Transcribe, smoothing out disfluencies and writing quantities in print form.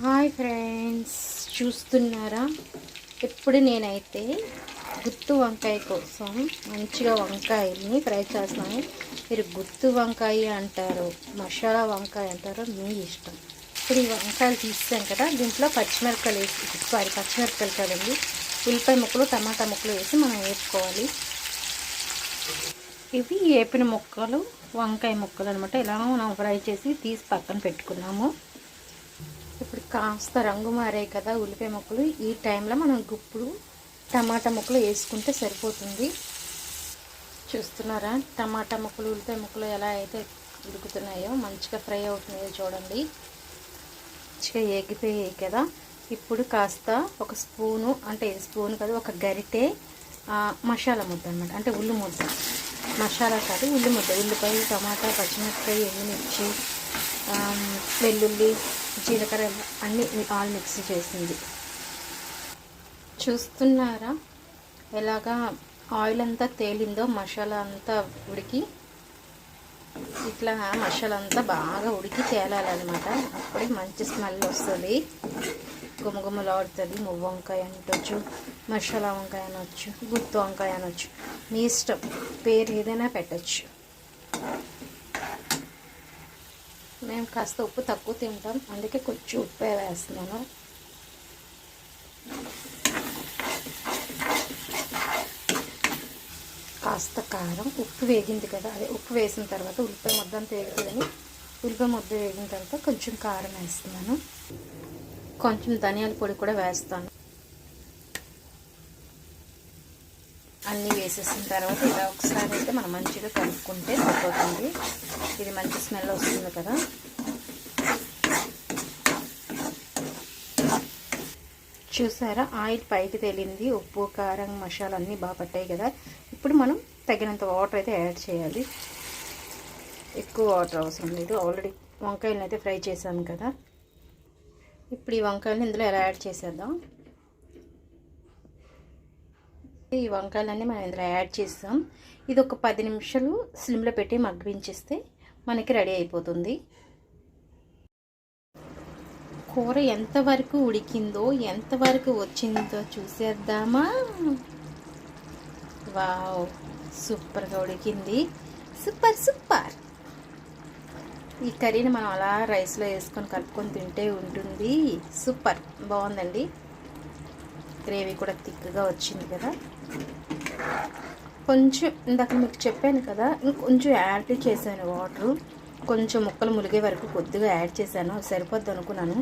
Hi friends, చూస్తున్నారా? ఇప్పుడు నేనైతే గుత్తు వంకాయ కోసం మంచిగా వంకాయని ఫ్రై చేస్తున్నాను. మీరు గుత్తు వంకాయ అంటారు, మసాలా వంకాయ అంటారు, మీ ఇష్టం. ఇప్పుడు ఈ వంకాయలు తీసాం కదా, దీంట్లో పచ్చిమిరపకాయలు వేసి పచ్చిమిరపకాయలు కదండి, ఉల్లిపాయ ముక్కలు టమాటా ముక్కలు వేసి మనం వేపుకోవాలి. ఇవి వేపిన ముక్కలు వంకాయ ముక్కలు అనమాట. ఇలా మనం ఫ్రై చేసి తీసి పక్కన పెట్టుకున్నాము. ఇప్పుడు కాస్త రంగు మారాయి కదా ఉల్లిపాయ ముక్కలు, ఈ టైంలో మనం గుప్పుడు టమాటా ముక్కలు వేసుకుంటే సరిపోతుంది. చూస్తున్నారా టమాటా ముక్కలు ఉల్లిపాయ ముక్కలు ఎలా అయితే ఉడుకుతున్నాయో, మంచిగా ఫ్రై అవుతున్నాయో చూడండి. మంచిగా ఎగిపోయాయి కదా. ఇప్పుడు కాస్త ఒక స్పూను, అంటే స్పూన్ కాదు, ఒక గరిటె మసాలా ముద్ద అనమాట, అంటే ఉల్లి ముద్ద, మసాలా కాదు ఉల్లి ముద్ద, ఉల్లిపాయ టమాటా పచ్చిమిరపకాయ ఎండుమిర్చి వెల్లుల్లి జీలకర్ర అన్నీ ఆల్ మిక్స్ చేసింది. చూస్తున్నారా ఎలాగా ఆయిల్ అంతా తేలిందో, మసాలా అంతా ఉడికి ఇట్లా మసాలా అంతా బాగా ఉడికి తేలాలన్నమాట. అప్పుడే మంచి స్మెల్ వస్తుంది, గుమగుమలాడుతుంది. మువ్వ వంకాయ అనొచ్చు, మసాలా వంకాయ అనొచ్చు, గుత్తు వంకాయ అనొచ్చు, మీ ఇష్టం, పేరు ఏదైనా పెట్టచ్చు. మేము కాస్త ఉప్పు తక్కువ తింటాం, అందుకే కొంచెం ఉప్పే వేస్తున్నాను. కాస్త కారం, ఉప్పు వేగింది కదా, అదే ఉప్పు వేసిన తర్వాత ఉల్లిపాయ ముద్ద అంతా వేగుతుందని ఉల్లిపాయ ముద్ద వేగిన తర్వాత కొంచెం కారం వేస్తున్నాను, కొంచెం ధనియాల పొడి కూడా వేస్తాను. అన్నీ వేసేసిన తర్వాత ఇలా ఒకసారి అయితే మనం మంచిగా కలుపుకుంటే సరిపోతుంది. ఇది మంచి స్మెల్ వస్తుంది కదా. చూసారా ఆయిల్ పైకి తేలింది, ఉప్పు కారం మసాలా అన్నీ బాగా పట్టాయి కదా. ఇప్పుడు మనం తగినంత వాటర్ అయితే యాడ్ చేయాలి. ఎక్కువ వాటర్ అవసరం లేదు, ఆల్రెడీ వంకాయలను అయితే ఫ్రై చేసాము కదా. ఇప్పుడు ఈ వంకాయలను ఇందులో ఎలా యాడ్ చేసేద్దాం. ఈ వంకాయలన్నీ మనం ఇందులో యాడ్ చేస్తాం. ఇది ఒక 10 నిమిషాలు స్లిమ్లో పెట్టి మగ్గించేస్తే మనకి రెడీ అయిపోతుంది. కూర ఎంతవరకు ఉడికిందో, ఎంతవరకు వచ్చిందో చూసేద్దామా. వావ్, సూపర్గా ఉడికింది, సూపర్ సూపర్. ఈ కర్రీని మనం అలా రైస్లో వేసుకొని కలుపుకొని తింటే ఉంటుంది, సూపర్ బాగుందండి. గ్రేవీ కూడా థిక్గా వచ్చింది కదా. కొంచెం ఇందాక మీకు చెప్పాను కదా, ఇంకొంచెం యాడ్ చేశాను వాటరు, కొంచెం ముక్కలు ములిగే వరకు కొద్దిగా యాడ్ చేశాను, సరిపోద్ది అనుకున్నాను.